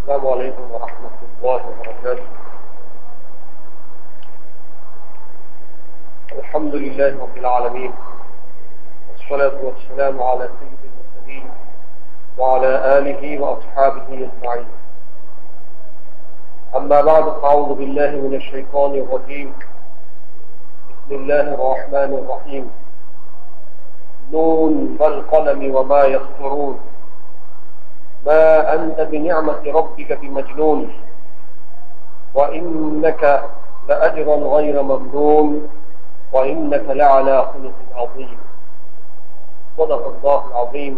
السلام علیکم ورحمۃ اللہ وبرکاتہ۔ الحمد للہ رب العالمین والصلاة والسلام على سید المرسلین وعلى آلہ واصحابہ اجمعین۔ اما بعد فاعوذ باللہ من الشیطان الرجیم، بسم اللہ الرحمن الرحیم۔ نون والقلم وما يسطرون ما أنت بنعمة ربك بمجنون وإنك لأجرا غير ممنون وإنك لعلى خلق عظيم۔ صدق اللہ العظیم۔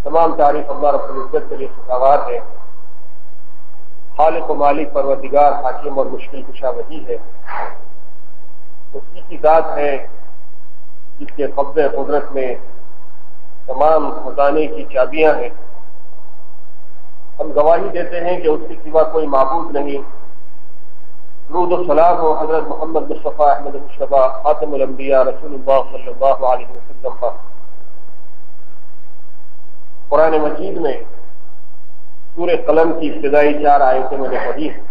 تمام تعریف اللہ رب العزت کے لیے سزاوار ہے۔ خالق و مالک پروردگار حاکم اور مشکل کشا وہی ہے، اسی کی ذات ہے جس کے قبضے قدرت میں تمام خزانے کی چابیاں ہیں۔ ہم گواہی دیتے ہیں کہ اس کے سوا کوئی معبود نہیں۔ درود و سلام ہو حضرت محمد مصطفیٰ احمد مشتبہ خاتم الانبیاء رسول اللہ صلی اللہ علیہ وسلم پر۔ قرآن مجید میں سورہ قلم کی ابتدائی 4 آیتیں میں نے پڑھی ہیں،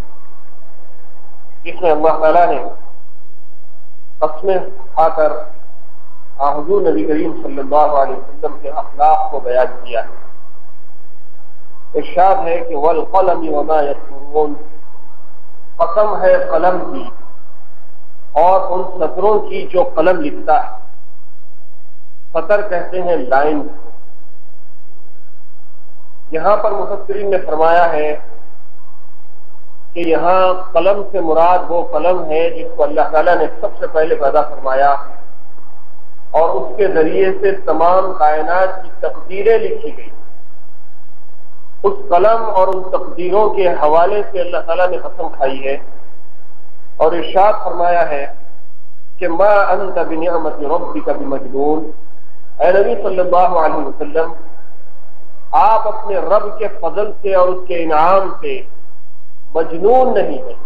جس میں اللہ تعالیٰ نے قسمیں کھا کر حضور نبی کریم صلی اللہ علیہ وسلم کے اخلاق کو بیان کیا ہے۔ ارشاد ہے کہ والقلم وما یسطرون، قسم ہے قلم کی اور ان سطروں کی جو قلم لکھتا ہے۔ سطر کہتے ہیں لائن۔ یہاں پر مفسرین نے فرمایا ہے کہ یہاں قلم سے مراد وہ قلم ہے جس کو اللہ تعالیٰ نے سب سے پہلے پیدا فرمایا اور اس کے ذریعے سے تمام کائنات کی تقدیریں لکھی گئی۔ اس قلم اور ان تقدیروں کے حوالے سے اللہ تعالیٰ نے قسم کھائی ہے اور ارشاد فرمایا ہے کہ ما انت بنعمت ربک بمجنون، اے نبی صلی اللہ علیہ وسلم آپ اپنے رب کے فضل سے اور اس کے انعام سے مجنون نہیں ہیں۔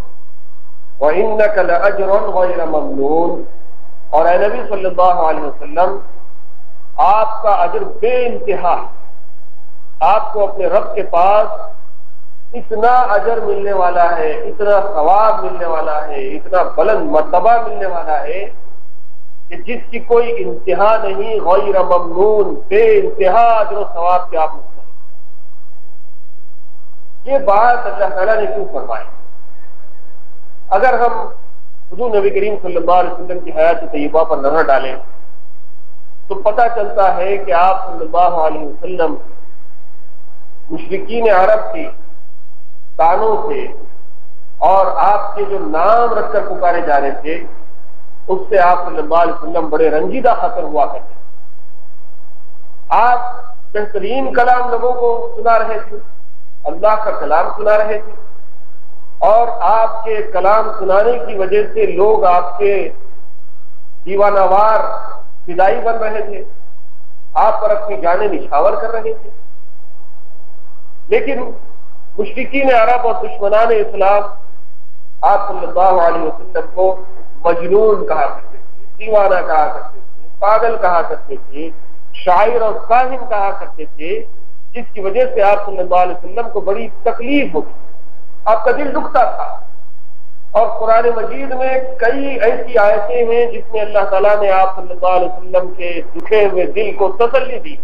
وَإِنَّكَ لَأَجْرٌ غَيْرَ مَمْنُونٍ، اور اے نبی صلی اللہ علیہ وسلم آپ کا اجر بے انتہا ہے۔ آپ کو اپنے رب کے پاس اتنا اجر ملنے والا ہے، اتنا ثواب ملنے والا ہے، اتنا بلند مرتبہ ملنے والا ہے کہ جس کی کوئی انتہا نہیں۔ غیر ممنون، بے انتہا اجر و ثواب کے آپ مستحق۔ یہ بات اللہ تعالیٰ نے کیوں فرمائی؟ اگر ہم حضور نبی کریم صلی اللہ علیہ وسلم کی حیات طیبہ پر نظر ڈالیں تو پتہ چلتا ہے کہ آپ صلی اللہ علیہ وسلم مشرکین عرب کی طعنوں سے اور آپ کے جو نام رکھ کر پکارے جا رہے تھے اس سے آپ صلی اللہ علیہ وسلم بڑے رنجیدہ خطر ہوا کرتے۔ آپ بہترین کلام لوگوں کو سنا رہے تھے، اللہ کا کلام سنا رہے تھے، اور آپ کے کلام سنانے کی وجہ سے لوگ آپ کے دیوانہ وار فدائی بن رہے تھے، آپ پر اپنی جانیں نچھاور کر رہے تھے۔ لیکن مشرکین عرب اور دشمنان اسلام آپ صلی اللہ علیہ وسلم کو مجنون کہا کرتے تھے، دیوانہ کہا کرتے تھے، پاگل کہا کرتے تھے، شاعر اور کاہن کہا کرتے تھے، جس کی وجہ سے آپ صلی اللہ علیہ وسلم کو بڑی تکلیف ہوتی، آپ کا دل دکھتا تھا۔ اور قرآن مجید میں کئی ایسی آیتیں ہیں جس میں اللہ تعالیٰ نے آپ صلی اللہ علیہ وسلم کے دکھے ہوئے دل کو تسلی دی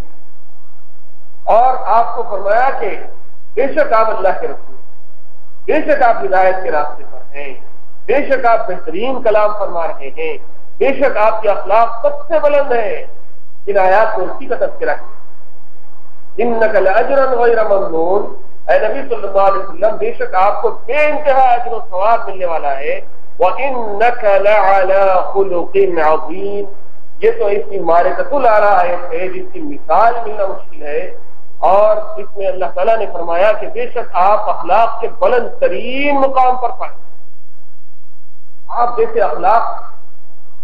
اور آپ کو فرمایا کہ بے شک آپ اللہ کے رسول، بے شک آپ ہدایت کے راستے پر ہیں، بے شک آپ بہترین کلام فرما رہے ہیں، بے شک آپ کے اخلاق سب سے بلند ہیں۔ ان آیات کو اسی کا تذکرہ کیا۔ انک لاجر غیر ممنون، اے نبی صلی اللہ علیہ وسلم بے شک آپ کو بے انتہا اجر و ثواب ملنے والا ہے۔ وَإِنَّكَ لَعَلَىٰ خُلُقٍ عَظِيمٍ، یہ تو ایسی مارکۃ العلیٰ آیت ہے جس کی مثال ملنا مشکل ہے، اور اس میں اللہ تعالیٰ نے فرمایا کہ بے شک آپ اخلاق کے بلند ترین مقام پر پائیں۔ آپ جیسے اخلاق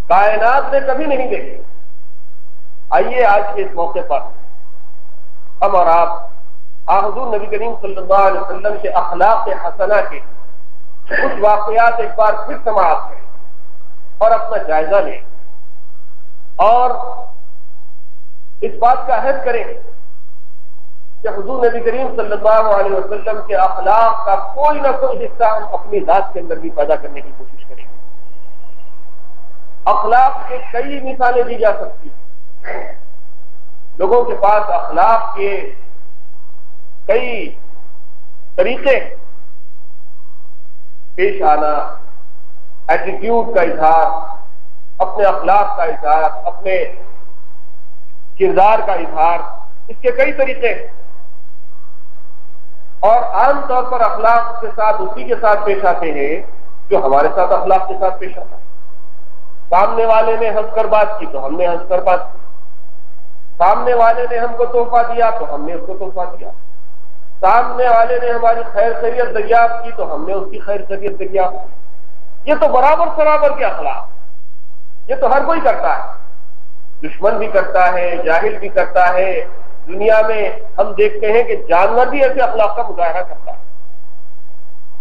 کائنات نے کبھی نہیں دیکھے۔ آئیے آج کے اس موقع پر ہم اور آپ حضور نبی کریم صلی اللہ علیہ وسلم کے اخلاق حسنہ کے کچھ واقعات ایک بار پھر سماعت کریں اور اپنا جائزہ لیں، اور اس بات کا عہد کریں کہ حضور نبی کریم صلی اللہ علیہ وسلم کے اخلاق کا کوئی نہ کوئی حصہ ہم اپنی ذات کے اندر بھی پیدا کرنے کی کوشش کریں گے۔ اخلاق کے کئی مثالیں دی جا سکتی ہیں، لوگوں کے پاس اخلاق کے کئی طریقے، پیش آنا، ایٹیٹیوڈ کا اظہار، اپنے اخلاق کا اظہار، اپنے کردار کا اظہار، اس کے کئی طریقے، اور عام طور پر اخلاق کے ساتھ اسی کے ساتھ پیش آتے ہیں جو ہمارے ساتھ اخلاق کے ساتھ پیش آتا ہے۔ سامنے والے نے ہنس کر بات کی تو ہم نے ہنس کر بات کی، سامنے والے نے ہم کو تحفہ دیا تو ہم نے اس کو تحفہ دیا، سامنے والے نے ہماری خیر خیریت دریافت کی تو ہم نے اس کی خیر خیریت دریافت کی۔ یہ تو برابر سرابر کے اخلاق، یہ تو ہر کوئی کرتا ہے، دشمن بھی کرتا ہے، جاہل بھی کرتا ہے۔ دنیا میں ہم دیکھتے ہیں کہ جانور بھی ایسے اخلاق کا مظاہرہ کرتا ہے۔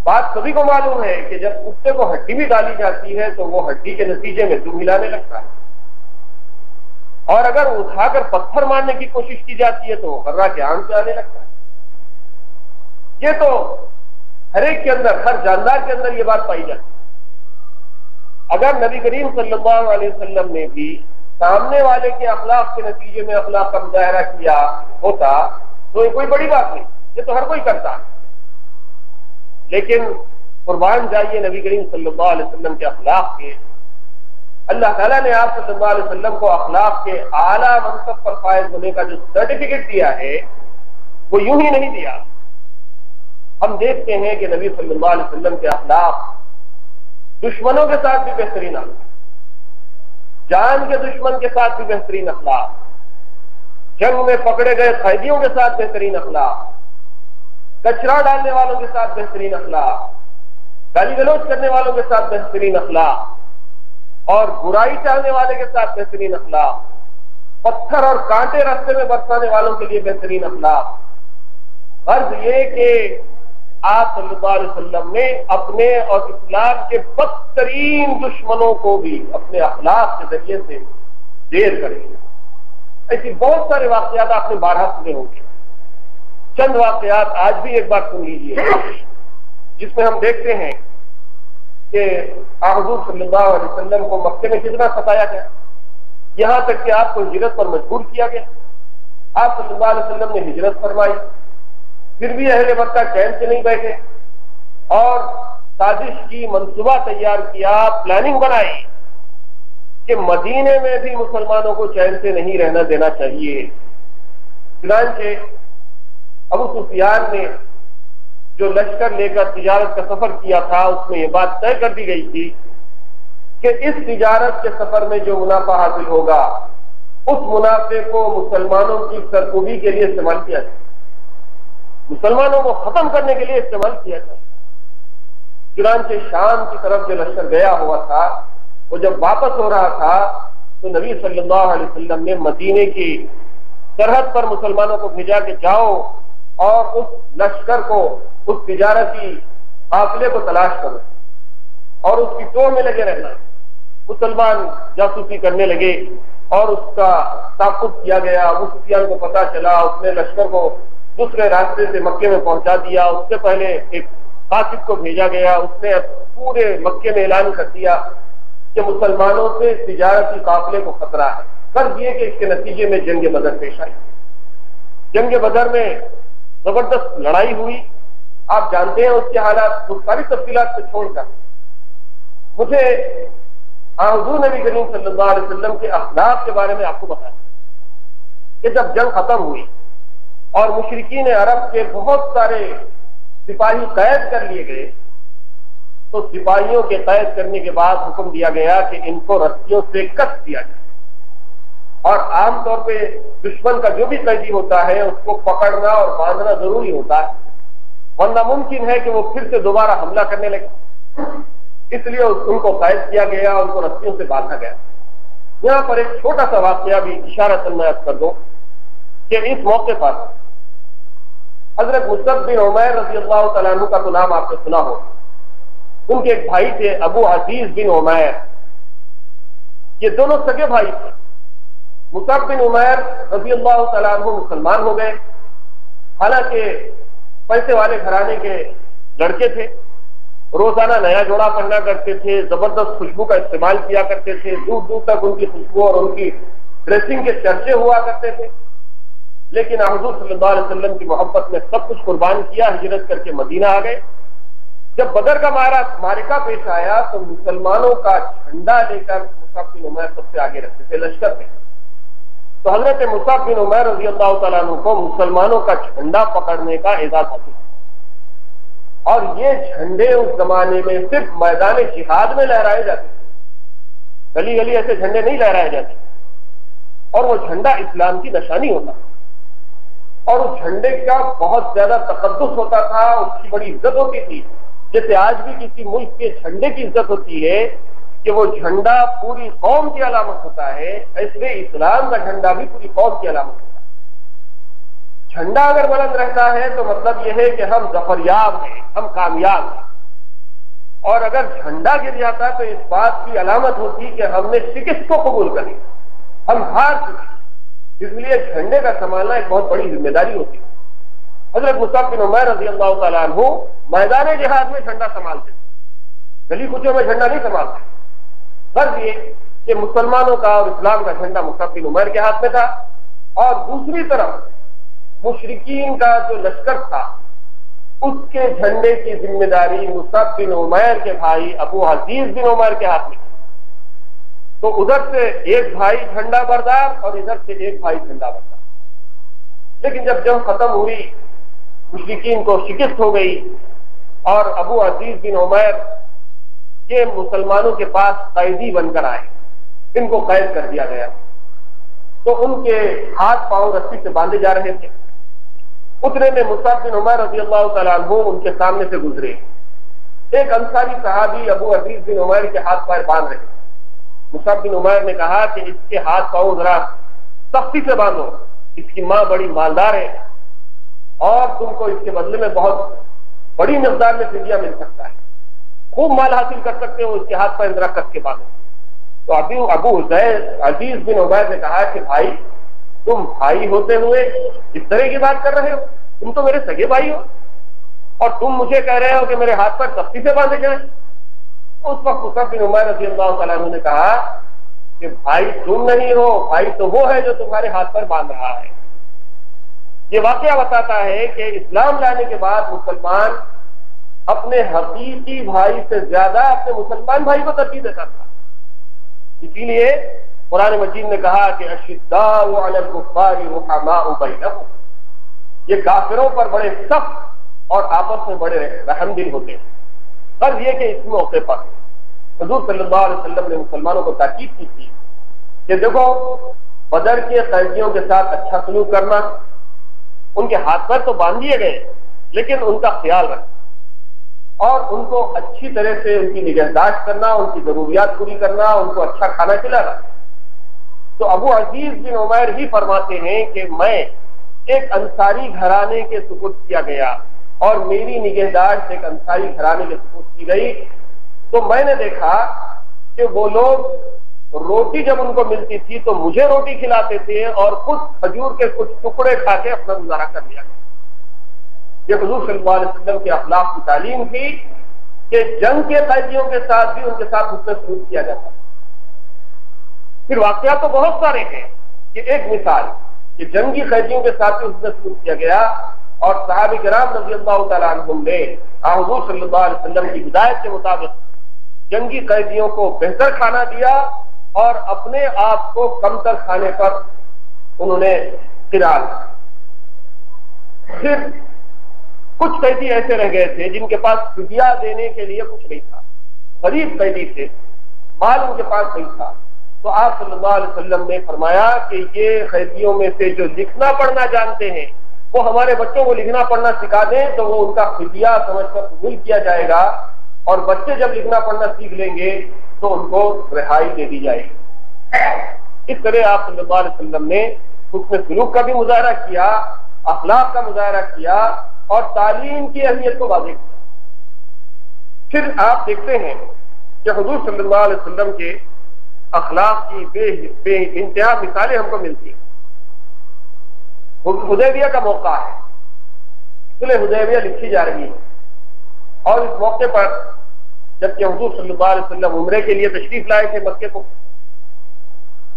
بات سبھی کو معلوم ہے کہ جب کتے کو ہڈی بھی ڈالی جاتی ہے تو وہ ہڈی کے نتیجے میں دم ہلانے لگتا ہے، اور اگر اٹھا کر پتھر مارنے کی کوشش کی جاتی ہے تو وہ غرہ کے آنکھ سے آنے لگتا ہے۔ یہ تو ہر ایک کے اندر، ہر جاندار کے اندر یہ بات پائی جاتی ہے۔ اگر نبی کریم صلی اللہ علیہ وسلم نے بھی سامنے والے کے اخلاق کے نتیجے میں اخلاق کا مظاہرہ کیا ہوتا تو یہ کوئی بڑی بات نہیں، یہ تو ہر کوئی کرتا ہے۔ لیکن قربان جائیے نبی کریم صلی اللہ علیہ وسلم کے اخلاق کے، اللہ تعالیٰ نے آپ صلی اللہ علیہ وسلم کو اخلاق کے اعلیٰ منصب پر فائز ہونے کا جو سرٹیفکیٹ دیا ہے وہ یوں ہی نہیں دیا۔ ہم دیکھتے ہیں کہ نبی صلی اللہ علیہ وسلم کے اخلاق دشمنوں کے ساتھ بھی بہترین اخلاق، جان کے دشمن کے ساتھ بھی بہترین اخلاق، جنگ میں پکڑے گئے قیدیوں کے ساتھ بہترین اخلاق، کچرا ڈالنے والوں کے ساتھ بہترین اخلاق، گالی گلوچ کرنے والوں کے ساتھ بہترین اخلاق، اور برائی چاہنے والے کے ساتھ بہترین اخلاق، پتھر اور کانٹے راستے میں برسانے والوں کے لیے بہترین اخلاق۔ غرض یہ کہ آپ صلی اللہ علیہ وسلم نے اپنے اور اسلام کے بدترین دشمنوں کو بھی اپنے اخلاق کے ذریعے سے دیر کر دیا۔ ایسی بہت سارے واقعات آپ نے بارہا سنے ہوں گے، چند واقعات آج بھی ایک بار سن لیجیے، جس میں ہم دیکھتے ہیں کہ حضور صلی اللہ علیہ وسلم کو مکے میں کتنا ستایا گیا، یہاں تک کہ آپ کو ہجرت پر مجبور کیا گیا۔ آپ صلی اللہ علیہ وسلم نے ہجرت فرمائی، پھر بھی اہل مکہ چین سے نہیں بیٹھے اور سازش کی، منصوبہ تیار کیا، پلاننگ بنائی کہ مدینے میں بھی مسلمانوں کو چین سے نہیں رہنا دینا چاہیے۔ چنانچہ ابو سفیان نے جو لشکر لے کر تجارت کا سفر کیا تھا اس میں یہ بات طے کر دی گئی تھی کہ اس تجارت کے سفر میں جو منافع حاصل ہوگا اس منافع کو مسلمانوں کی سرکوبی کے لیے استعمال کیا جائے، مسلمانوں کو ختم کرنے کے لیے استعمال کیا جائے۔ چنانچہ شام کی طرف جو لشکر گیا ہوا تھا وہ جب واپس ہو رہا تھا تو نبی صلی اللہ علیہ وسلم نے مدینے کی سرحد پر مسلمانوں کو بھیجا کہ جاؤ اور اس لشکر کو، اس تجارتی قافلے کو تلاش کرو اور اس کی ٹوہ میں لگے رہنا۔ مسلمان جاسوسی کرنے لگے اور اس کا تعاقب کیا گیا۔ ابو سفیان کو پتا چلا، اس نے لشکر کو دوسرے راستے سے مکے میں پہنچا دیا۔ اس سے پہلے ایک قاصد کو بھیجا گیا، اس نے پورے مکے میں اعلان کر دیا کہ مسلمانوں سے تجارتی قافلے کو خطرہ ہے۔ فرض یہ کہ اس کے نتیجے میں جنگ بدر پیش آئی۔ جنگ بدر میں زبردست لڑائی ہوئی، آپ جانتے ہیں اس کے حالات، وہ ساری تفصیلات کو چھوڑ کر مجھے حضور نبی کریم صلی اللہ علیہ وسلم کے اخلاق کے بارے میں آپ کو بتایا کہ جب جنگ ختم ہوئی اور مشرکین عرب کے بہت سارے سپاہی قید کر لیے گئے تو سپاہیوں کے قید کرنے کے بعد حکم دیا گیا کہ ان کو رسیوں سے کس دیا جائے، اور عام طور پہ دشمن کا جو بھی قیدی ہوتا ہے اس کو پکڑنا اور باندھنا ضروری ہوتا ہے، ورنہ ممکن ہے کہ وہ پھر سے دوبارہ حملہ کرنے لگے، اس لیے ان کو قید کیا گیا، ان کو رسیوں سے باندھا گیا۔ یہاں پر ایک چھوٹا سا واقعہ بھی اشارتاً میں عرض کر دوں کہ اس موقع پر حضرت مصعب بن عمیر رضی اللہ تعالیٰ عنہ کا تو نام آپ نے سنا ہو، ان کے ایک بھائی تھے ابو عزیز بن عمیر، یہ دونوں سگے بھائی تھے۔ مصعب بن عمیر رضی اللہ تعالیٰ عنہ مسلمان ہو گئے، حالانکہ پیسے والے گھرانے کے لڑکے تھے، روزانہ نیا جوڑا پہنا کرتے تھے، زبردست خوشبو کا استعمال کیا کرتے تھے، دور دور تک ان کی خوشبو اور ان کی ڈریسنگ کے چرچے ہوا کرتے تھے، لیکن حضور صلی اللہ علیہ وسلم کی محبت میں سب کچھ قربان کیا، ہجرت کر کے مدینہ آ گئے۔ جب بدر کا معرکہ پیش آیا تو مسلمانوں کا جھنڈا لے کر مصعب بن عمیر سب سے آگے رکھتے تھے لشکر میں، تو حضرت مصعب بن عمیر رضی اللہ تعالیٰ عنہ کو مسلمانوں کا جھنڈا پکڑنے کا اعزاز حاصل، اور یہ جھنڈے اس زمانے میں صرف میدان جہاد میں لہرائے جاتے تھے، گلی گلی ایسے جھنڈے نہیں لہرائے جاتے، اور وہ جھنڈا اسلام کی نشانی ہوتا، اور اس جھنڈے کا بہت زیادہ تقدس ہوتا تھا، اس کی بڑی عزت ہوتی تھی، جیسے آج بھی کسی ملک کے جھنڈے کی عزت ہوتی ہے کہ وہ جھنڈا پوری قوم کی علامت ہوتا ہے، ایسے اسلام کا جھنڈا بھی پوری قوم کی علامت ہوتا ہے۔ جھنڈا اگر بلند رہتا ہے تو مطلب یہ ہے کہ ہم ظفریاب ہیں، ہم کامیاب ہیں، اور اگر جھنڈا گر جاتا تو اس بات کی علامت ہوتی کہ ہم نے شکست کو قبول کر لیا، ہم ہار چکے۔ اس لیے جھنڈے کا سنبھالنا ایک بہت بڑی ذمہ داری ہوتی ہے۔ حضرت مصعب بن عمیر رضی اللہ تعالیٰ عنہ میدان جہاد میں جھنڈا سنبھالتے تھے، گلی کوچوں میں جھنڈا نہیں سنبھالتے۔ فرض یہ کہ مسلمانوں کا اور اسلام کا جھنڈا مصعب بن عمیر کے ہاتھ میں تھا، اور دوسری طرف مشرکین کا جو لشکر تھا اس کے جھنڈے کی ذمہ داری مصعب بن عمیر کے بھائی ابو عزیز بن عمیر کے ہاتھ میں تھی۔ تو ادھر سے ایک بھائی جھنڈا بردار اور ادھر سے ایک بھائی جھنڈا بردار، لیکن جب جنگ ختم ہوئی، مشرکین کو شکست ہو گئی، اور ابو عزیز بن عمیر یہ مسلمانوں کے پاس قیدی بن کر آئے، ان کو قید کر دیا گیا، تو ان کے ہاتھ پاؤں رسی سے باندھے جا رہے تھے۔ اتنے میں مصعب بن عمیر رضی اللہ تعالیٰ عنہ ان کے سامنے سے گزرے، ایک انصاری صحابی ابو عزیز بن عمیر کے ہاتھ پیر باندھ رہے۔ مصعب بن عمیر نے کہا کہ اس کے ہاتھ پاؤں ذرا سختی سے باندھو، اس کی ماں بڑی مالدار ہے اور تم کو اس کے بدلے میں بہت بڑی مقدار میں فدیہ مل سکتا ہے، خوب مال حاصل کر سکتے ہو، اس کے ہاتھ پر ذرا کس کے باندھو۔ تو ابو عزیز بن عمیر نے کہا کہ بھائی تم بھائی ہوتے ہوئے اس طرح کی بات کر رہے ہو، تم تو میرے سگے بھائی ہو اور تم مجھے کہہ رہے ہو کہ میرے ہاتھ پر سختی سے باندھے جائیں۔ اس وقت مصعب بن عمیر رضی اللہ تعالیٰ عنہ نے کہا کہ بھائی تم نہیں ہو، بھائی تو وہ ہے جو تمہارے ہاتھ پر باندھ رہا ہے۔ یہ واقعہ بتاتا ہے کہ اسلام لانے کے بعد مسلمان اپنے حقیقی بھائی سے زیادہ اپنے مسلمان بھائی کو ترجیح دیتا تھا۔ اسی لیے قرآن مجید نے کہا کہ اشداء علی الکفار رحماء بینہم، یہ کافروں پر بڑے سخت اور آپس میں بڑے رحم دل ہوتے ہیں۔ فرض یہ کہ اس موقع پر حضور صلی اللہ علیہ وسلم نے مسلمانوں کو تاکید کی تھی کہ دیکھو بدر کے قیدیوں کے ساتھ اچھا سلوک کرنا، ان کے ہاتھ پر تو باندھ دیے گئے لیکن ان کا خیال رکھنا اور ان کو اچھی طرح سے ان کی نگہداشت کرنا، ان کی ضروریات پوری کرنا، ان کو اچھا کھانا کھلانا۔ تو ابو عزیز بن عمیر ہی فرماتے ہیں کہ میں ایک انصاری گھرانے کے سپرد کیا گیا اور میری نگہداشت ایک انصاری گھرانے کے سپرد کی گئی، تو میں نے دیکھا کہ وہ لوگ روٹی جب ان کو ملتی تھی تو مجھے روٹی کھلاتے تھے اور خود کھجور کے کچھ ٹکڑے کھا کے اپنا گزارا کر لیا گیا۔ یہ حضور صلی اللہ علیہ وسلم کے اخلاق کی تعلیم تھی کہ جنگ کے قیدیوں کے ساتھ بھی ان کے ساتھ حسن سلوک کیا جاتا۔ پھر واقعات تو بہت سارے ہیں، کہ ایک مثال کہ جنگی قیدیوں کے ساتھ بھی حسن سلوک کیا گیا، اور صحابہ کرام رضی اللہ تعالیٰ عنہم نے حضور صلی اللہ علیہ وسلم کی ہدایت کے مطابق جنگی قیدیوں کو بہتر کھانا دیا اور اپنے آپ کو کمتر کھانے پر انہوں نے قرار دیا۔ پھر کچھ قیدی ایسے رہ گئے تھے جن کے پاس فدیہ دینے کے لیے کچھ نہیں تھا، غریب قیدی تھے، مال ان کے پاس نہیں تھا، تو آپ صلی اللہ علیہ وسلم نے فرمایا کہ یہ قیدیوں میں سے جو لکھنا پڑھنا جانتے ہیں وہ ہمارے بچوں کو لکھنا پڑھنا سکھا دیں تو وہ ان کا فدیہ سمجھ کر قبول کیا جائے گا، اور بچے جب لکھنا پڑھنا سیکھ لیں گے تو ان کو رہائی دے دی جائے گی۔ اس طرح آپ صلی اللہ علیہ وسلم نے حسن سلوک کا بھی مظاہرہ کیا، اخلاق کا مظاہرہ کیا اور تعلیم کی اہمیت کو واضح کیا۔ پھر آپ دیکھتے ہیں کہ حضور صلی اللہ علیہ وسلم کے اخلاق کی بے انتہا مثالیں ہم کو ملتی ہیں۔ حدیبیہ کا موقع ہے، صلح حدیبیہ لکھی جا رہی ہے، اور اس موقع پر جبکہ حضور صلی اللہ علیہ وسلم عمرے کے لیے تشریف لائے تھے مکے کو،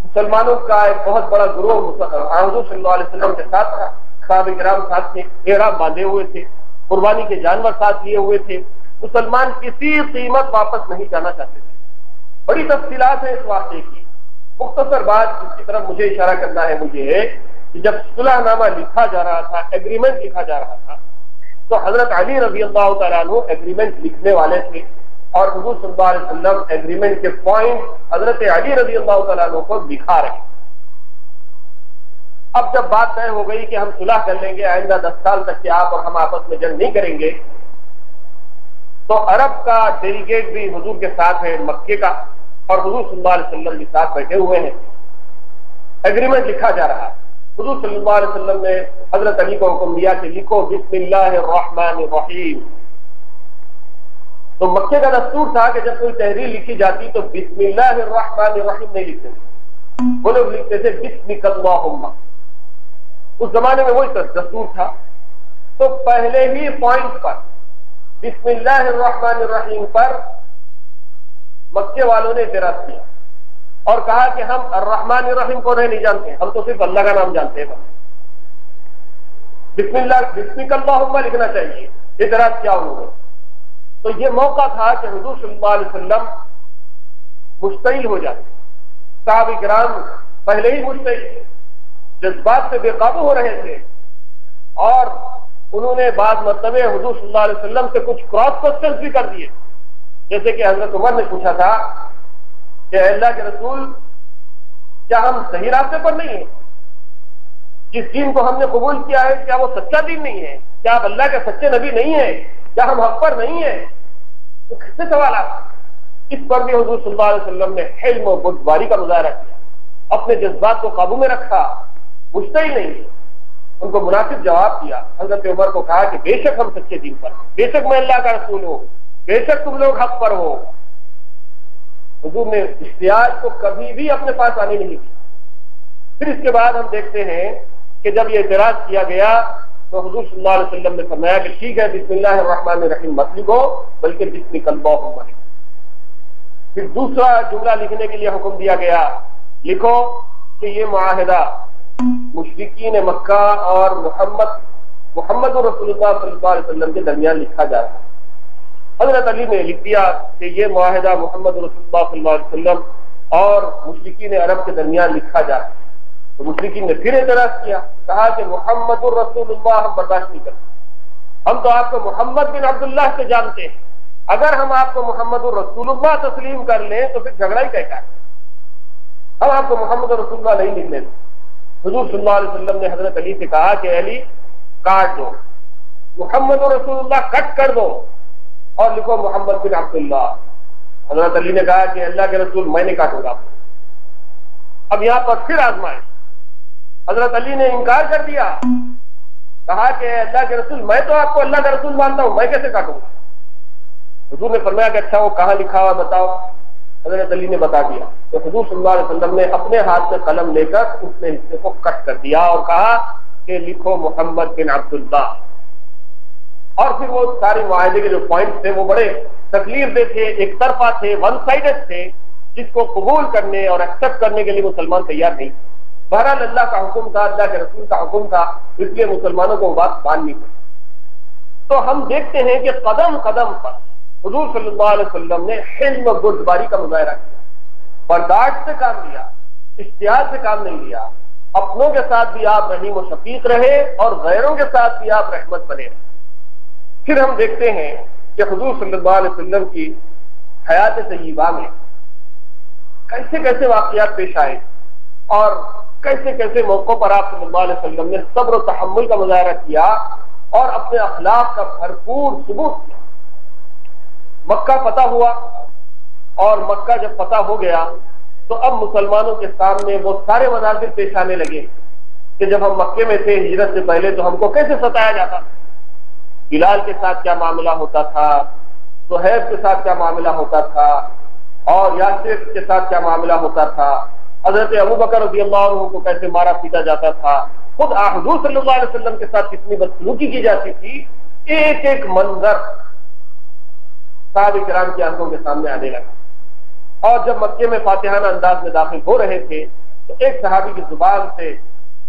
مسلمانوں کا ایک بہت بڑا گروہ حضور صلی اللہ علیہ وسلم کے ساتھ تھا، صحابہ کرام ساتھ تھے، احرام باندھے ہوئے تھے، قربانی کے جانور ساتھ لیے ہوئے تھے، مسلمان کسی قیمت واپس نہیں جانا چاہتے تھے۔ بڑی تفصیلات ہیں اس واقعے کی، مختصر بات جس کی طرف مجھے اشارہ کرنا ہے مجھے ہے کہ جب صلح نامہ لکھا جا رہا تھا، ایگریمنٹ لکھا جا رہا تھا، تو حضرت علی رضی اللہ تعالیٰ عنہ ایگریمنٹ لکھنے والے تھے، اور حضور صلی اللہ علیہ وسلم ایگریمنٹ کے پوائنٹ حضرت علی رضی اللہ تعالیٰ عنہ کو دکھا رہے ہیں۔ اب جب بات طے ہو گئی کہ ہم صلح کر لیں گے، آئندہ 10 سال تک کہ آپ اور ہم آپس میں جنگ نہیں کریں گے، تو عرب کا ڈیلیگیٹ بھی حضور کے ساتھ ہے، مکے کا، اور حضور صلی اللہ علیہ وسلم بھی ساتھ بیٹھے ہوئے ہیں، ایگریمنٹ لکھا جا رہا ہے۔ حضور صلی اللہ علیہ وسلم نے حضرت علی کو حکم دیا کہ لکھو بسم اللہ الرحمن الرحیم۔ تو مکے کا دستور تھا کہ جب کوئی تحریر لکھی جاتی تو بسم اللہ الرحمن الرحیم نہیں لکھتے تھے، وہ لوگ لکھتے تھے بسمک اللہم۔ اس زمانے میں وہی دستور تھا۔ تو پہلے ہی پوائنٹ پر بسم اللہ الرحمن الرحیم پر مکے والوں نے اعتراض کیا اور کہا کہ ہم الرحمن الرحیم کو نہیں جانتے، ہم تو صرف اللہ کا نام جانتے ہیں، بسم اللہ بسمک اللہم لکھنا چاہیے۔ اعتراض کیا انہوں نے؟ تو یہ موقع تھا کہ حضور صلی اللہ علیہ وسلم مشتعل ہو جاتے، صحابہ کرام پہلے ہی مشتعل، جذبات سے بے قابو ہو رہے تھے، اور انہوں نے بعض مرتبہ حضور صلی اللہ علیہ وسلم سے کچھ کراس کوسچنز بھی کر دیے، جیسے کہ حضرت عمر نے پوچھا تھا کہ اے اللہ کے رسول، کیا ہم صحیح راستے پر نہیں ہیں؟ جس دین کو ہم نے قبول کیا ہے کیا وہ سچا دین نہیں ہے؟ کیا آپ اللہ کے سچے نبی نہیں ہیں؟ کیا ہم حق پر نہیں ہیں؟ تو کیسے سوالات؟ اس پر بھی حضور صلی اللہ علیہ وسلم نے حلم و بردباری کا مظاہرہ کیا، اپنے جذبات کو قابو میں رکھا، مشتعل نہیں، ان کو مناسب جواب دیا۔ حضرت عمر کو کہا کہ بے شک ہم سچے دین پر، بے شک میں اللہ کا رسول ہوں، بے شک تم لوگ حق پر ہو۔ حضور نے احتیاج کو کبھی بھی اپنے پاس آنے نہیں دی۔ پھر اس کے بعد ہم دیکھتے ہیں کہ جب یہ اعتراض کیا گیا تو حضور صلی اللہ علیہ وسلم نے فرمایا کہ ٹھیک ہے، بسم اللہ الرحمن الرحیم مت لکھو، بلکہ بسمک اللہم لکھو۔ پھر دوسرا جملہ لکھنے کے لیے حکم دیا گیا، لکھو کہ یہ معاہدہ مشرکین مکہ اور محمد رسول اللہ صلی اللہ علیہ وسلم کے درمیان لکھا جا رہا ہے۔ حضرت علی نے لکھ دیا کہ یہ معاہدہ محمد رسول اللہ صلی اللہ علیہ وسلم اور مشرکین عرب کے درمیان لکھا جا رہا ہے۔ تو مشرکین نے پھر اعتراض کیا، کہا کہ محمد الرسول اللہ ہم برداشت نہیں کرتے، ہم تو آپ کو محمد بن عبداللہ سے جانتے ہیں، اگر ہم آپ کو محمد الرسول اللہ تسلیم کر لیں تو پھر جھگڑا ہی کہتا ہے، ہم آپ کو محمد رسول اللہ نہیں لکھنے دیں۔ حضور صلی اللہ علیہ وسلم نے حضرت علی سے کہا کہ علی کاٹ دو، محمد رسول اللہ کٹ کر دو اور لکھو محمد بن عبداللہ۔ حضرت علی نے کہا کہ اللہ کے رسول میں نہیں کاٹوں گا۔ اب یہاں پر پھر آزمائش، حضرت علی نے انکار کر دیا، کہا کہ اللہ کے رسول میں تو آپ کو اللہ کا رسول مانتا ہوں، میں کیسے کاٹوں گا؟ حضور نے فرمایا کہ اچھا وہ کہاں لکھا ہوا بتاؤ۔ حضرت علی نے بتا دیا، تو حضور صلی اللہ علیہ وسلم نے اپنے ہاتھ میں قلم لے کر اس نے حصے کو کٹ کر دیا اور کہا کہ لکھو محمد بن عبداللہ۔ اور پھر وہ سارے معاہدے کے جو پوائنٹس تھے وہ بڑے تکلیف دہ تھے، ایک طرفہ تھے، ون سائڈڈ تھے، جس کو قبول کرنے اور ایکسپٹ کرنے کے لیے مسلمان تیار نہیں تھے۔ بہرحال اللہ کا حکم تھا، اللہ کے رسول کا حکم تھا، اس لیے مسلمانوں کو بات ماننی پڑی۔ تو ہم دیکھتے ہیں کہ قدم قدم پر حضور صلی اللہ علیہ وسلم نے حلم و بردباری کا مظاہرہ کیا، برداشت سے کام لیا، اشتہار سے کام نہیں لیا۔ اپنوں کے ساتھ بھی آپ رحیم و شفیق رہے اور غیروں کے ساتھ بھی آپ رحمت بنے رہے۔ پھر ہم دیکھتے ہیں کہ حضور صلی اللہ علیہ وسلم کی حیات طیبہ میں کیسے کیسے واقعات پیش آئے اور کیسے کیسے موقعوں پر آپ صلی اللہ علیہ وسلم نے صبر و تحمل کا مظاہرہ کیا اور اپنے اخلاق کا بھرپور ثبوت کیا۔ مکہ فتح ہوا، اور مکہ جب فتح ہو گیا تو اب مسلمانوں کے سامنے وہ سارے مناظر پیش آنے لگے کہ جب ہم مکے میں تھے ہجرت سے پہلے تو ہم کو کیسے ستایا جاتا تھا، بلال کے ساتھ کیا معاملہ ہوتا تھا، صہیب کے ساتھ کیا معاملہ ہوتا تھا، اور یاسر کے ساتھ کیا معاملہ ہوتا تھا، حضرت ابوبکر رضی اللہ عنہ کو کیسے مارا پیٹا جاتا تھا، خود حضور صلی اللہ علیہ وسلم کے ساتھ کتنی بدسلوکی کی جاتی تھی، ایک ایک منظر صحابہ کرام کی آنکھوں کے سامنے آنے لگا۔ اور جب مکے میں فاتحانہ انداز میں داخل ہو رہے تھے تو ایک صحابی کی زبان سے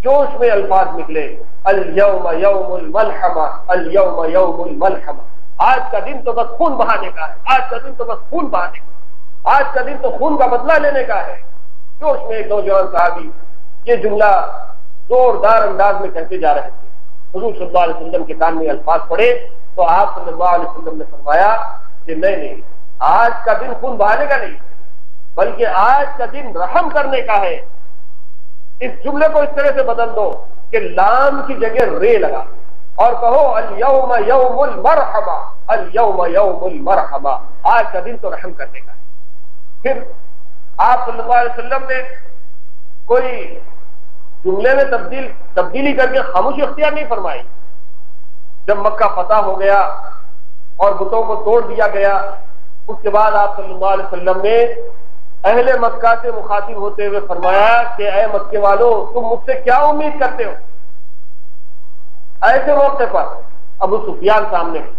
جوش میں الفاظ نکلے، الیوم یوم الملحمہ، الیوم یوم الملحمہ، آج کا دن تو بس خون بہانے کا ہے، آج کا دن تو بس خون بہانے کا، آج کا دن تو خون کا بدلہ لینے کا ہے۔ جوش میں ایک نوجوان صحابی یہ جملہ زوردار انداز میں کہتے جا رہے تھے۔ حضور صلی اللہ علیہ وسلم کے کان میں الفاظ پڑے تو آپ صلی اللہ علیہ وسلم نے فرمایا کہ نہیں، آج کا دن خون بہانے کا نہیں، بلکہ آج کا دن رحم کرنے کا ہے۔ اس جملے کو اس طرح سے بدل دو کہ لام کی جگہ رے لگا اور کہو الیوم یوم المرحمہ، الیوم یوم المرحمہ، آج کا دن تو رحم کرنے کا ہے۔ پھر آپ صلی اللہ علیہ وسلم نے کوئی جملے میں تبدیلی کر کے خاموشی اختیار نہیں فرمائی۔ جب مکہ فتح ہو گیا اور بتوں کو توڑ دیا گیا، اس کے بعد آپ صلی اللہ علیہ وسلم نے اہل مکہ سے مخاطب ہوتے ہوئے فرمایا کہ اے مکے والو، تم مجھ سے کیا امید کرتے ہو؟ ایسے موقع پر ابو سفیان سامنے ہے،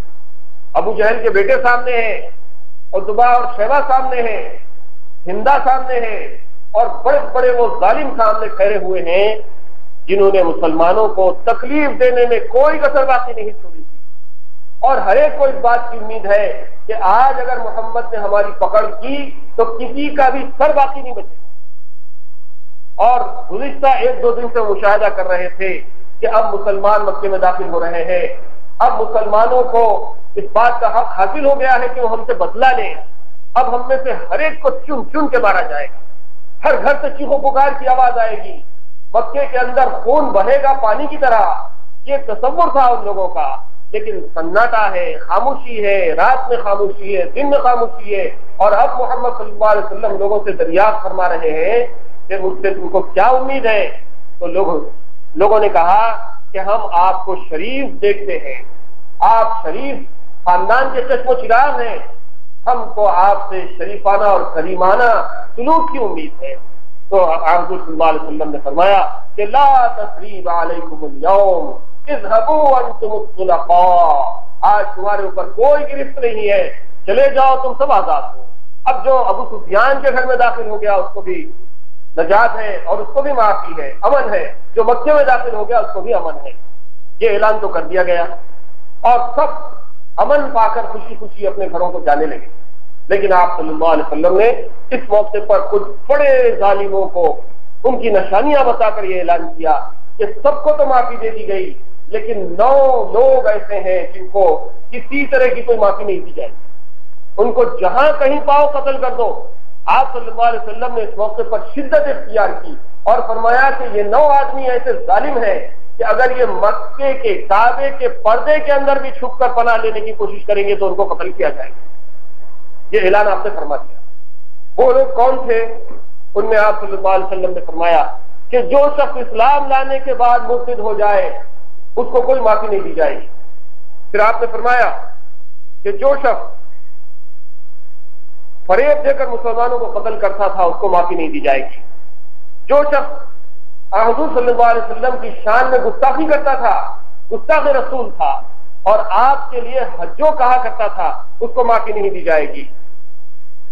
ابو جہل کے بیٹے سامنے ہیں، عتبہ اور شیبہ سامنے ہیں، ہندا سامنے ہیں، اور بڑے بڑے وہ ظالم سامنے کھڑے ہوئے ہیں جنہوں نے مسلمانوں کو تکلیف دینے میں کوئی کسر باقی نہیں چھوڑی تھی، اور ہر ایک کو اس بات کی امید ہے کہ آج اگر محمد نے ہماری پکڑ کی تو کسی کا بھی سر باقی نہیں بچے گا۔ اور گزشتہ ایک دو دن سے مشاہدہ کر رہے تھے کہ اب مسلمان مکے میں داخل ہو رہے ہیں، اب مسلمانوں کو اس بات کا حق حاصل ہو گیا ہے کہ وہ ہم سے بدلہ لیں۔ اب ہم میں سے ہر ایک کو چن چن کے مارا جائے گا، ہر گھر سے چیخو پکار کی آواز آئے گی، مکے کے اندر خون بہے گا پانی کی طرح۔ یہ تصور تھا ان لوگوں کا، لیکن سناٹا ہے، خاموشی ہے، رات میں خاموشی ہے، دن میں خاموشی ہے۔ اور اب محمد صلی اللہ علیہ وسلم لوگوں سے دریافت فرما رہے ہیں کہ مجھ سے تم کو کیا امید ہے؟ تو لوگوں نے کہا کہ ہم آپ کو شریف دیکھتے ہیں، آپ شریف خاندان کے چشم و چراغ ہیں، ہم کو آپ سے شریفانہ اور کریمانہ سلوک کی امید ہے۔ تو حضور صلی اللہ علیہ وسلم نے فرمایا کہ لا تثریب علیکم اليوم اذهبوا انتم الطلقاء، آج تمہارے اوپر کوئی گرفت نہیں ہے، چلے جاؤ، تم سب آزاد ہو۔ اب جو ابو سفیان کے گھر میں داخل ہو گیا اس کو بھی نجات ہے اور اس کو بھی معافی ہے، امن ہے، جو مکے میں داخل ہو گیا اس کو بھی امن ہے۔ یہ اعلان تو کر دیا گیا اور سب امن پا کر خوشی خوشی اپنے گھروں کو جانے لگے۔ لیکن آپ صلی اللہ علیہ وسلم نے اس موقع پر کچھ بڑے ظالموں کو ان کی نشانیاں بتا کر یہ اعلان کیا کہ سب کو تو معافی دے دی گئی، لیکن 9 لوگ ایسے ہیں جن کو کسی طرح کی کوئی معافی نہیں دی جائے، ان کو جہاں کہیں پاؤ قتل کر دو۔ آپ صلی اللہ علیہ وسلم نے اس موقع پر شدت اختیار کی اور فرمایا کہ یہ 9 آدمی ایسے ظالم ہیں کہ اگر یہ مکے کے کعبے کے پردے کے اندر بھی چھپ کر پناہ لینے کی کوشش کریں گے تو ان کو قتل کیا جائے گا۔ یہ اعلان آپ نے فرما دیا۔ وہ لوگ کون تھے؟ ان میں آپ صلی اللہ علیہ وسلم نے فرمایا کہ جو شخص اسلام لانے کے بعد مرتد ہو جائے اس کو کوئی معافی نہیں دی جائے گی۔ پھر آپ نے فرمایا کہ جو شخص فریب دے کر مسلمانوں کو قتل کرتا تھا اس کو معافی نہیں دی جائے گی۔ جو شخص حضور صلی اللہ علیہ وسلم کی شان میں گستاخی کرتا تھا، گستاخ رسول تھا اور آپ کے لیے حجو کہا کرتا تھا، اس کو معافی نہیں دی جائے گی۔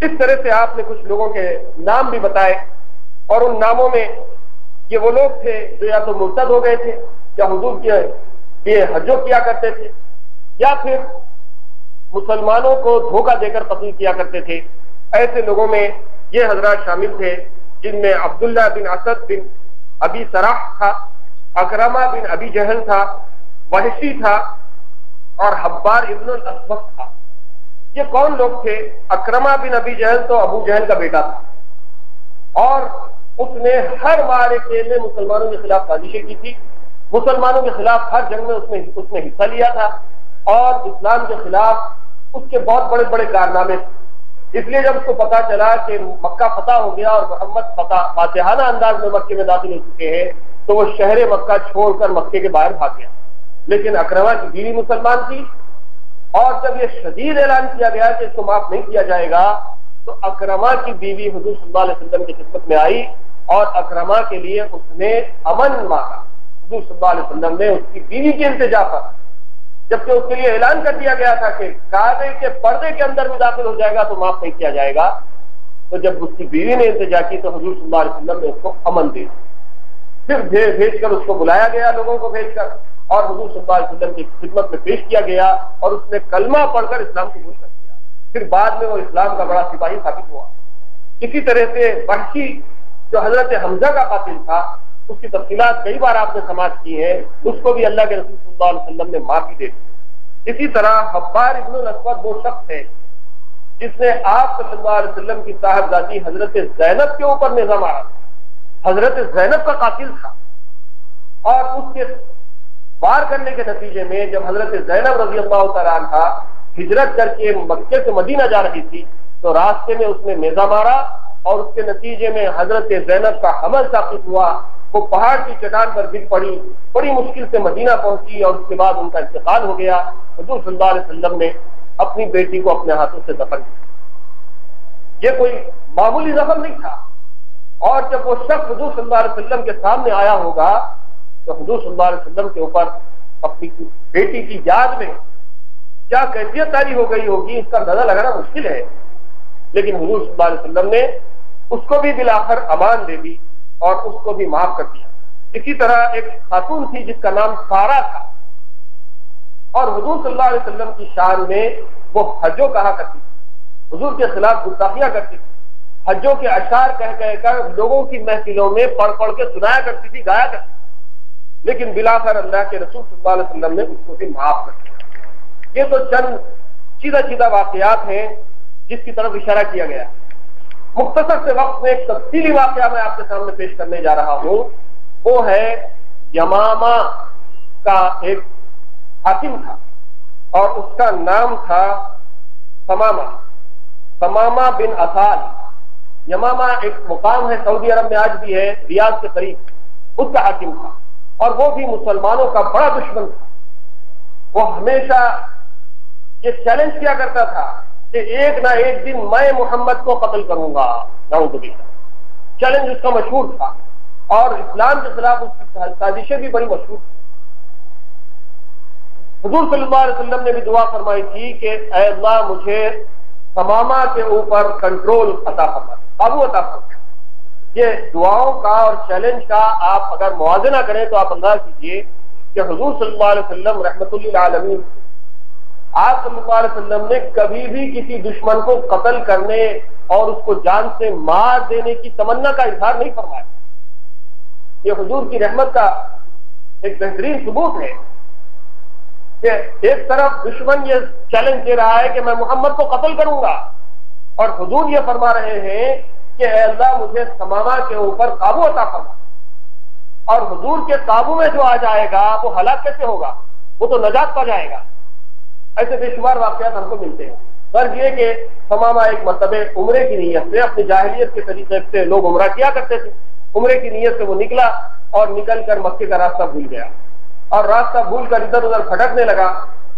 اس طرح سے آپ نے کچھ لوگوں کے نام بھی بتائے، اور ان ناموں میں یہ وہ لوگ تھے جو یا تو مرتد ہو گئے تھے یا حضور کے لیے حجو کیا کرتے تھے، یا پھر مسلمانوں کو دھوکہ دے کر قتل کیا کرتے تھے۔ ایسے لوگوں میں یہ حضرات شامل تھے جن میں عبداللہ بن اسد بن ابی سرح تھا، اکرمہ بن ابی جہل تھا، وحشی تھا، اور حبار ابن الاسود تھا۔ یہ کون لوگ تھے؟ اکرمہ بن ابی جہل تو ابو جہل کا بیٹا تھا، اور اس نے ہر معرکے میں مسلمانوں کے خلاف سازشیں کی تھی، مسلمانوں کے خلاف ہر جنگ میں اس نے حصہ لیا تھا، اور اسلام کے خلاف اس کے بہت بڑے بڑے کارنامے تھے۔ اس لیے جب اس کو پتا چلا کہ مکہ فتح ہو گیا اور محمد فاتحانہ انداز میں مکے میں داخل ہو چکے ہیں تو وہ شہر مکہ چھوڑ کر مکے کے باہر بھاگ گیا۔ لیکن اکرمہ کی بیوی مسلمان تھی، اور جب یہ شدید اعلان کیا گیا کہ اس کو معاف نہیں کیا جائے گا تو اکرمہ کی بیوی حضور صلی اللہ علیہ وسلم کی خدمت میں آئی اور اکرما کے لیے اس نے امن مانگا. حضور صلی اللہ علیہ وسلم نے اس کی بیوی کے التجا پر، جبکہ اس کے لیے اعلان کر دیا گیا تھا کہ کعبے کے پردے کے اندر بھی داخل ہو جائے گا تو معاف نہیں کیا جائے گا، تو جب اس کی بیوی نے التجا کی تو حضور صلی اللہ علیہ وسلم نے اس کو امن دے دیا. پھر بھیج کر اس کو بلایا گیا، لوگوں کو بھیج کر، اور حضور صلی اللہ علیہ وسلم کی خدمت میں پیش کیا گیا اور اس نے کلمہ پڑھ کر اسلام قبول کر لیا. پھر بعد میں وہ اسلام کا بڑا سپاہی ثابت ہوا. اسی طرح سے وحشی جو حضرت حمزہ کا قاتل تھا، اس کی تفصیلات کئی بار آپ نے سماعت کی ہے، اس کو بھی اللہ کے رسول صلی اللہ علیہ وسلم نے معافی دے دی. اسی طرح حبار ابن الاسود وہ شخص ہے جس نے آپ صلی اللہ علیہ وسلم کی صاحبزادی حضرت زینب کے اوپر نظام آیا. حضرت زینب کا قاتل تھا، اور اس کے وار کرنے کے نتیجے میں جب حضرت زینب رضی اللہ تعالیٰ عنہ ہجرت کر کے مکے سے مدینہ جا رہی تھی تو راستے میں اس نے نیزہ مارا، اور اس کے نتیجے میں حضرت زینب کا حمل ساقط ہوا. وہ پہاڑ کی چٹان پر گر پڑی، بڑی مشکل سے مدینہ پہنچی، اور اس کے بعد ان کا انتقال ہو گیا. حضور صلی اللہ علیہ وسلم نے اپنی بیٹی کو اپنے ہاتھوں سے دفن کیا. یہ کوئی معمولی زخم نہیں تھا. اور جب وہ شخص حضور صلی اللہ علیہ وسلم کے سامنے آیا ہوگا تو حضور صلی اللہ علیہ وسلم کے اوپر اپنی بیٹی کی یاد میں کیا کیفیت تاری ہو گئی ہوگی، اس کا اندازہ لگانا مشکل ہے. لیکن حضور صلی اللہ علیہ وسلم نے اس کو بھی بالآخر امان دے دی اور اس کو بھی معاف کر دیا. اسی طرح ایک خاتون تھی جس کا نام سارا تھا، اور حضور صلی اللہ علیہ وسلم کی شان میں وہ حجو کہا کرتی تھی، حضور کے خلاف گستاخیاں کرتی تھی، حجوں کے اشعار کہہ کر لوگوں کی محفلوں میں پڑھ پڑھ کے سنایا کرتی تھی، گایا کرتی تھی. لیکن بالآخر اللہ کے رسول صلی اللہ علیہ وسلم نے اس کو بھی معاف کر دیا. یہ تو چند سیدھا واقعات ہیں جس کی طرف اشارہ کیا گیا. مختصر سے وقت میں ایک تفصیلی واقعہ میں آپ کے سامنے پیش کرنے جا رہا ہوں. وہ ہے یمامہ کا ایک حاکم تھا اور اس کا نام تھا ثمامہ بن اسال. یمامہ ایک مقام ہے سعودی عرب میں، آج بھی ہے، ریاض کے قریب. اس کا حاکم تھا اور وہ بھی مسلمانوں کا بڑا دشمن تھا. وہ ہمیشہ یہ چیلنج کیا کرتا تھا کہ ایک نہ ایک دن میں محمد کو قتل کروں گا. نعوذ باللہ. چیلنج اس کا مشہور تھا، اور اسلام کے خلاف اس کی سازشیں بھی بڑی مشہور تھیں. حضور صلی اللہ علیہ وسلم نے بھی دعا فرمائی تھی کہ اے اللہ مجھے ثمامہ کے اوپر کنٹرول عطا فرما، قابو عطا فرما. یہ دعاؤں کا اور چیلنج کا آپ اگر موازنہ کریں تو آپ اندازہ کیجئے کہ حضور صلی اللہ علیہ وسلم رحمت للعالمین، آپ صلی اللہ علیہ وسلم نے کبھی بھی کسی دشمن کو قتل کرنے اور اس کو جان سے مار دینے کی تمنا کا اظہار نہیں فرمایا. یہ حضور کی رحمت کا ایک بہترین ثبوت ہے کہ ایک طرف دشمن یہ چیلنج دے رہا ہے کہ میں محمد کو قتل کروں گا، اور حضور یہ فرما رہے ہیں کہ اے اللہ مجھے ثمامہ کے اوپر قابو عطا فرما. اور حضور کے قابو میں جو آ جائے گا وہ ہلاک کیسے ہوگا؟ وہ تو نجات پا جائے گا. ایسے بے شمار واقعات ہم کو ملتے ہیں. غرض یہ کہ ثمامہ ایک مرتبہ عمرے کی نیت سے، اپنی جاہلیت کے طریقے سے لوگ عمرہ کیا کرتے تھے، عمرے کی نیت سے وہ نکلا اور نکل کر مکے کا راستہ بھول گیا، اور راستہ بھول کر ادھر ادھر بھٹکنے لگا.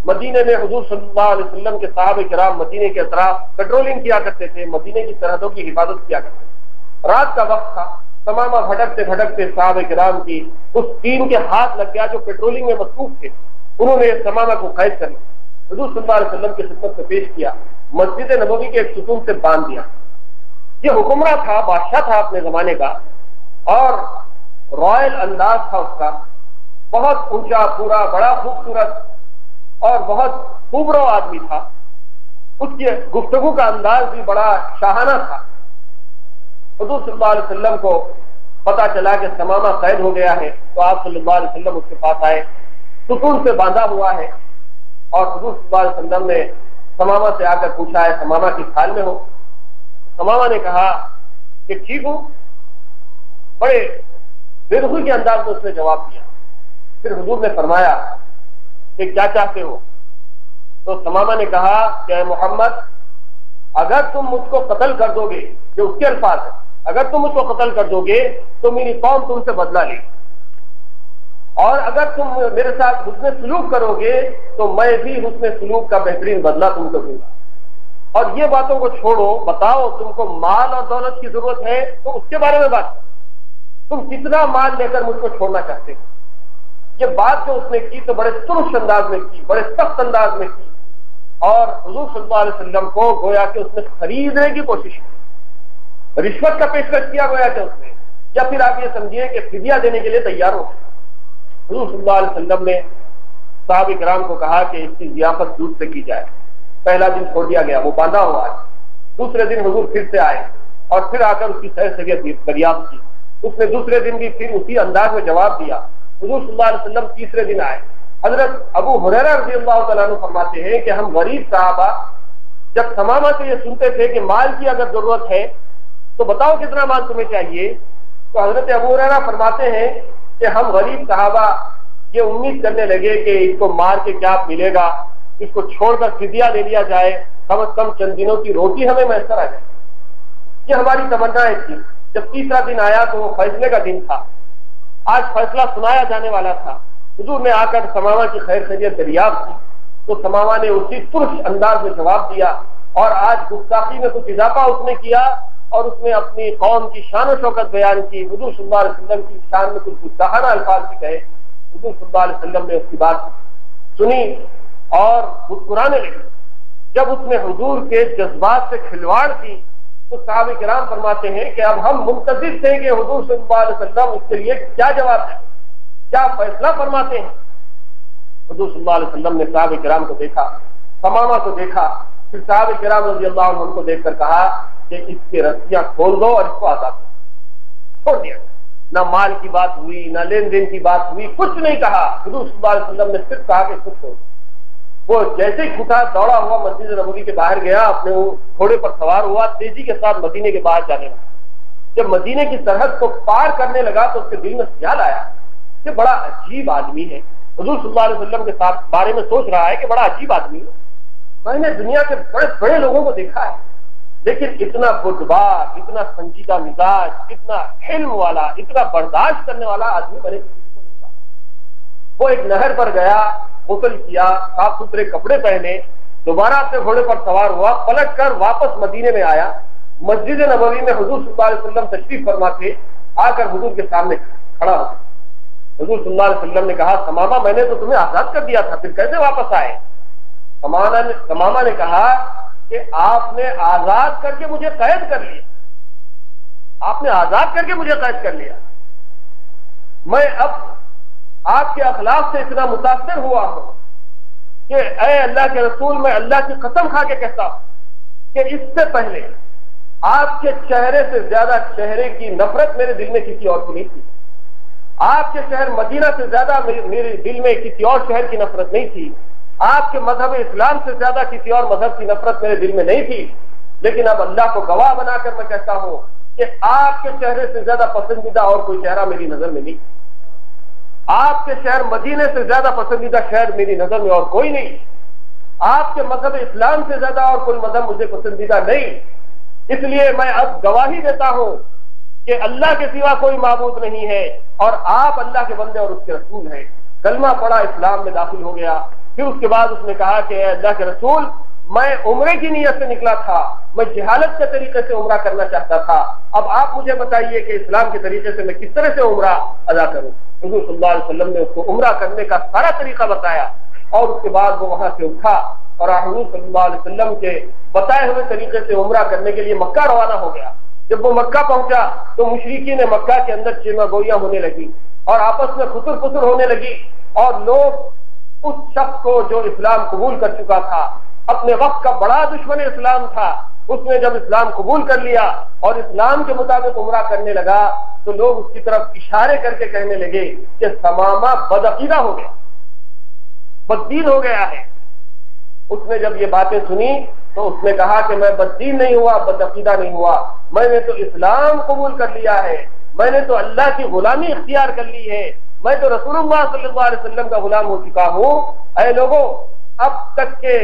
مدینے میں حضور صلی اللہ علیہ وسلم کے صحابہ کرام مدینے کے اطراف پیٹرولنگ کیا کرتے تھے، مدینے کی سرحدوں کی حفاظت کیا کرتے تھے. رات کا وقت تھا، ثمامہ بھٹکتے بھٹکتے صحابہ کرام کی اس ٹیم کے ہاتھ لگ گیا جو پیٹرولنگ میں مصروف تھے. انہوں نے ثمامہ کو قید کر لیا، حضور صلی اللہ علیہ وسلم کی خدمت میں پیش کیا، مسجد نبوی کے ایک ستون سے باندھ دیا. یہ حکمراں تھا، بادشاہ تھا اپنے زمانے کا، اور رائل انداز تھا اس کا، بہت اونچا پورا، بڑا خوبصورت اور بہت خوبرو آدمی تھا. اس کی گفتگو کا انداز بھی بڑا شاہانہ تھا. حضور صلی اللہ علیہ وسلم کو پتا چلا کہ ثمامہ قید ہو گیا ہے تو آپ صلی اللہ علیہ وسلم اس کے پاس آئے. ستون سے باندھا ہوا ہے، اور حضور صلی اللہ علیہ وسلم نے ثمامہ سے آ کر پوچھا ہے ثمامہ کس حال میں ہو؟ ثمامہ نے کہا کہ ٹھیک ہوں. بڑے بے رخی کے انداز میں اس نے جواب دیا. پھر حضور نے فرمایا کہ کیا چاہتے ہو؟ تو ثمامہ نے کہا کہ اے محمد، اگر تم مجھ کو قتل کر دو گے، جو اس کے الفاظ ہیں، اگر تم مجھ کو قتل کر دو گے تو میری قوم تم سے بدلہ لے، اور اگر تم میرے ساتھ حسن سلوک کرو گے تو میں بھی حسن سلوک کا بہترین بدلہ تم کو دوں گا. اور یہ باتوں کو چھوڑو، بتاؤ تم کو مال اور دولت کی ضرورت ہے تو اس کے بارے میں بات کرو. تم کتنا مال لے کر مجھ کو چھوڑنا چاہتے ہو؟ یہ بات جو اس نے کی تو بڑے ترش انداز میں کی، بڑے سخت انداز میں کی، اور حضور صلی اللہ علیہ وسلم کو گویا کہ اس نے خریدنے کی کوشش کی، رشوت کا پیشکش کیا گویا کہ اس نے، یا پھر آپ یہ سمجھیے کہ فدیہ دینے کے لیے تیار ہو گئے۔ حضور صلی اللہ علیہ وسلم نے صحابہ کرام کو کہا کہ اس کی ضیافت دودھ سے کی جائے۔ پہلا دن چھوڑ دیا گیا، وہ باندھا ہوا ہے۔ دوسرے دن حضور پھر سے آئے اور پھر آ کر اس کی خیر خیریت دریافت کی۔ اس نے دوسرے دن بھی پھر اسی انداز میں جواب دیا۔ حضور صلی اللہ علیہ وسلم تیسرے دن آئے۔ حضرت ابو ہریرہ رضی اللہ تعالیٰ عنہ فرماتے ہیں کہ ہم غریب صحابہ جب ثمامہ سے یہ سنتے تھے کہ مال کی اگر ضرورت ہے تو بتاؤ کتنا مال تمہیں چاہیے، تو حضرت ابو ہریرہ فرماتے ہیں کہ ہم غریب صحابہ یہ امید کرنے لگے کہ اس کو مار کے کیا ملے گا، اس کو چھوڑ کر فدیہ لے لیا جائے، کم از کم چند دنوں کی روٹی ہمیں میسر آ جائے۔ یہ ہماری تمنائیں تھی۔ جب تیسرا دن آیا تو وہ فیصلے کا دن تھا، آج فیصلہ سنایا جانے والا تھا۔ حضور نے آ کر ثمامہ کی خیر خیریت دریافت کی تو ثمامہ نے اسی ترش انداز میں جواب دیا، اور آج گستاخی میں کچھ اضافہ اس نے کیا اور اس نے اپنی قوم کی شان و شوکت بیان کی، حضور صلی اللہ علیہ وسلم کی شان میں کچھ گستاخانہ الفاظ بھی کہے۔ حضور صلی اللہ علیہ وسلم نے اس کی بات سنی اور مسکرانے لگے۔ جب اس نے حضور کے جذبات سے کھلواڑ کی تو صحابہ کرام فرماتے ہیں کہ اب ہم منتظر تھے کہ حضور صلی اللہ علیہ وسلم اس کے لیے کیا جواب ہے، کیا فیصلہ فرماتے ہیں۔ حضور صلی اللہ علیہ وسلم نے صحابہ کرام کو دیکھا، ثمامہ کو دیکھا، پھر صحابہ کرام رضی اللہ عنہ کو دیکھ کر کہا کہ اس کی رسیاں کھول دو اور اس کو آزاد کرو۔ چھوڑ دیا۔ نہ مال کی بات ہوئی، نہ لین دین کی بات ہوئی، کچھ نہیں کہا۔ حضور صلی اللہ علیہ وسلم نے صرف کہا کہ خود کو وہ جیسے ہی اٹھا دوڑا ہوا مسجد نبوی کے باہر گیا، اپنے گھوڑے پر سوار ہوا، تیزی کے ساتھ مدینے کے باہر جانے لگا۔ جب مدینے کی سرحد کو پار کرنے لگا تو اس کے دل میں خیال آیا کہ بڑا عجیب آدمی ہے۔ حضور صلی اللہ علیہ وسلم کے ساتھ بارے میں سوچ رہا ہے کہ بڑا عجیب آدمی ہے، میں نے دنیا کے بڑے بڑے لوگوں کو دیکھا ہے لیکن اتنا بردبار، اتنا سنجیدہ مزاج، اتنا علم والا، اتنا برداشت کرنے والا آدمی میں نے کسی کو نہیں پایا۔ وہ ایک نہر پر گیا، غسل کیا، صاف ستھرے کپڑے پہنے، دوبارہ اپنے گھوڑے پر سوار ہوا، پلٹ کر واپس مدینے میں آیا۔ مسجد نبوی میں حضور صلی اللہ علیہ وسلم تشریف فرما تھے، آ کر حضور کے سامنے کھڑا ہو۔ حضور صلی اللہ علیہ وسلم نے کہا ثمامہ میں نے تو تمہیں آزاد کر دیا تھا، پھر کیسے واپس آئے؟ ثمامہ نے کہا کہ آپ نے آزاد کر کے مجھے قید کر لیا، آپ نے آزاد کر کے مجھے قید کر لیا۔ میں اب آپ کے اخلاق سے اتنا متاثر ہوا ہوں کہ اے اللہ کے رسول، میں اللہ کی قسم کھا کے کہتا ہوں کہ اس سے پہلے آپ کے چہرے سے زیادہ چہرے کی نفرت میرے دل میں کسی اور کو نہیں تھی، آپ کے شہر مدینہ سے زیادہ میرے دل میں کسی اور شہر کی نفرت نہیں تھی، آپ کے مذہب اسلام سے زیادہ کسی اور مذہب کی نفرت میرے دل میں نہیں تھی، لیکن اب اللہ کو گواہ بنا کر میں کہتا ہوں کہ آپ کے چہرے سے زیادہ پسندیدہ اور کوئی چہرہ میری نظر میں نہیں، آپ کے شہر مدینے سے زیادہ پسندیدہ شہر میری نظر میں اور کوئی نہیں، آپ کے مذہب اسلام سے زیادہ اور کوئی مذہب مجھے پسندیدہ نہیں۔ اس لیے میں اب گواہی دیتا ہوں کہ اللہ کے سوا کوئی معبود نہیں ہے اور آپ اللہ کے بندے اور اس کے رسول ہیں۔ کلمہ پڑھا، اسلام میں داخل ہو گیا۔ پھر اس کے بعد اس نے کہا کہ اے اللہ کے رسول، میں عمرے کی نیت سے نکلا تھا، میں جہالت کے طریقے سے عمرہ کرنا چاہتا تھا، اب آپ مجھے بتائیے کہ اسلام کے طریقے سے میں کس طرح سے عمرہ ادا کروں۔ حضور صلی اللہ علیہ وسلم نے اس کو عمرہ کرنے کا سارا طریقہ بتایا اور اس کے بعد وہ وہاں سے اٹھا اور حضور صلی اللہ علیہ وسلم کے بتائے ہوئے طریقے سے عمرہ کرنے کے لیے مکہ روانہ ہو گیا۔ جب وہ مکہ پہنچا تو مشرکین مکہ کے اندر چیما گوئیاں ہونے لگی اور آپس میں خسر خسر ہونے لگی، اور لوگ اس شخص کو جو اسلام قبول کر چکا تھا، اپنے وقت کا بڑا دشمن اسلام تھا، اس نے جب اسلام قبول کر لیا اور اسلام کے مطابق عمرہ کرنے لگا تو لوگ اس کی طرف اشارے کر کے کہنے لگے کہ ثمامہ بدعقیدہ ہو گیا، بددین ہو گیا ہے۔ اس نے جب یہ باتیں سنی تو اس نے کہا کہ میں بددین نہیں ہوا، بدعقیدہ نہیں ہوا، میں نے تو اسلام قبول کر لیا ہے، میں نے تو اللہ کی غلامی اختیار کر لی ہے، میں تو رسول اللہ صلی اللہ علیہ وسلم کا غلام ہو چکا ہوں۔ اے لوگوں، اب تک کے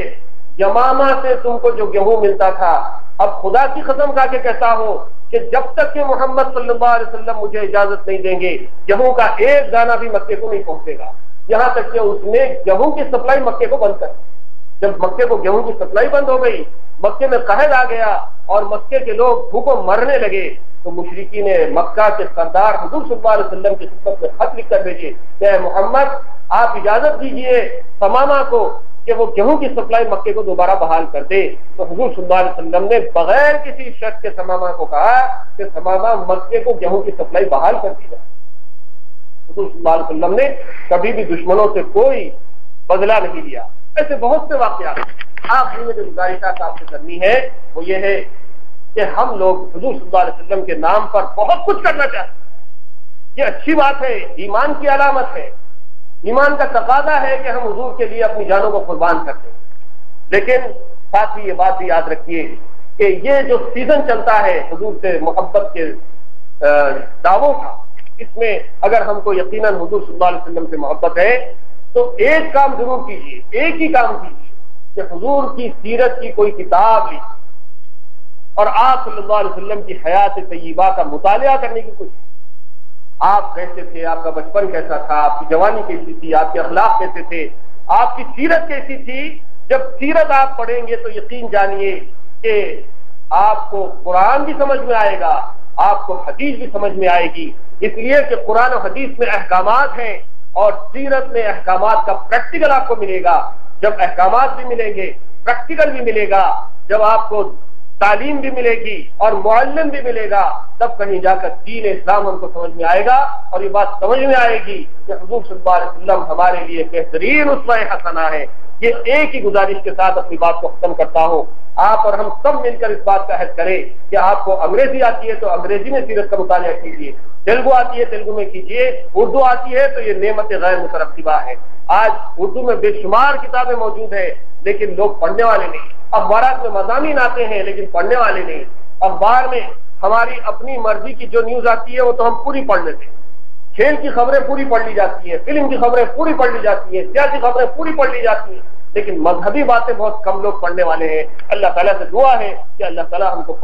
یمامہ سے تم کو جو گیہوں ملتا تھا، اب خدا کی قسم کھا کے کہتا ہوں کہ جب تک کہ محمد صلی اللہ علیہ وسلم مجھے اجازت نہیں دیں گے، گیہوں کا ایک دانہ بھی مکے کو نہیں پہنچے گا، یہاں تک کہ اس نے گیہوں کی سپلائی مکے کو بند کر دی۔ جب مکے کو گیہوں کی سپلائی بند ہو گئی، مکے میں قحط آ گیا اور مکے کے لوگ بھوکوں مرنے لگے، تو مشرکین مکہ کے سردار حضور صلی اللہ علیہ وسلم کی خدمت میں خط لکھ کر بھیجے کہ اے محمد آپ اجازت دیجئے ثمامہ کو کہ وہ گیہوں کی سپلائی مکے کو دوبارہ بحال کر دے. تو حضور صلی اللہ علیہ وسلم نے بغیر کسی شرط کے ثمامہ کو کہا کہ ثمامہ مکے کو گیہوں کی سپلائی بحال کر دی جائے. حضور صلی اللہ علیہ وسلم نے کبھی بھی دشمنوں سے کوئی بدلہ نہیں لیا. ایسے بہت سے واقعات آپ جو گزارش آپ سے کرنی ہے وہ یہ ہے کہ ہم لوگ حضور صلی اللہ علیہ وسلم کے نام پر بہت کچھ کرنا چاہتے ہیں. یہ اچھی بات ہے, ایمان کی علامت ہے, ایمان کا تقاضا ہے کہ ہم حضور کے لیے اپنی جانوں کو قربان کرتے ہیں. لیکن ساتھ ہی یہ بات بھی یاد رکھیے کہ یہ جو سیزن چلتا ہے حضور سے محبت کے دعووں کا, اس میں اگر ہم کو یقیناً حضور صلی اللہ علیہ وسلم سے محبت ہے تو ایک کام ضرور کیجیے, ایک ہی کام کیجیے کہ حضور کی سیرت کی کوئی کتاب لیجیے اور آپ صلی اللہ علیہ وسلم کی حیات طیبہ کا مطالعہ کرنے کی کوشش. آپ کیسے تھے, آپ کا بچپن کیسا تھا, آپ کی جوانی کیسی تھی, آپ کے اخلاق کیسے تھے, آپ کی سیرت کیسی تھی. جب سیرت آپ پڑھیں گے تو یقین جانیے کہ آپ کو قرآن بھی سمجھ میں آئے گا, آپ کو حدیث بھی سمجھ میں آئے گی. اس لیے کہ قرآن و حدیث میں احکامات ہیں اور سیرت میں احکامات کا پریکٹیکل آپ کو ملے گا. جب احکامات بھی ملیں گے, پریکٹیکل بھی ملے گا, جب آپ کو تعلیم بھی ملے گی اور معلم بھی ملے گا, تب کہیں جا کر دین اسلام ہم کو سمجھ میں آئے گا. اور یہ بات سمجھ میں آئے گی کہ حضور صلی اللہ علیہ وسلم ہمارے لیے بہترین اسوہ حسنہ ہے. یہ ایک ہی گزارش کے ساتھ اپنی بات کو ختم کرتا ہوں. آپ اور ہم سب مل کر اس بات کا عہد کریں کہ آپ کو انگریزی آتی ہے تو انگریزی میں سیرت کا مطالعہ کیجیے, تیلگو آتی ہے تیلگو میں کیجیے, اردو آتی ہے تو یہ نعمت غیر مترقبہ ہے. آج اردو میں بے شمار کتابیں موجود ہیں لیکن لوگ پڑھنے والے نہیں. اخبارات میں مضامین آتے ہیں لیکن پڑھنے والے نہیں. اخبار میں ہماری اپنی مرضی کی جو نیوز آتی ہے وہ تو ہم پوری پڑھ لیتے ہیں, کھیل کی خبریں پوری پڑھ لی جاتی ہیں, فلم کی خبریں پوری پڑھ لی جاتی ہیں, سیاسی خبریں پوری پڑھ لی جاتی ہیں, لیکن مذہبی باتیں بہت کم لوگ پڑھنے والے ہیں. اللہ تعالیٰ سے دعا ہے کہ اللہ تعالیٰ ہم کو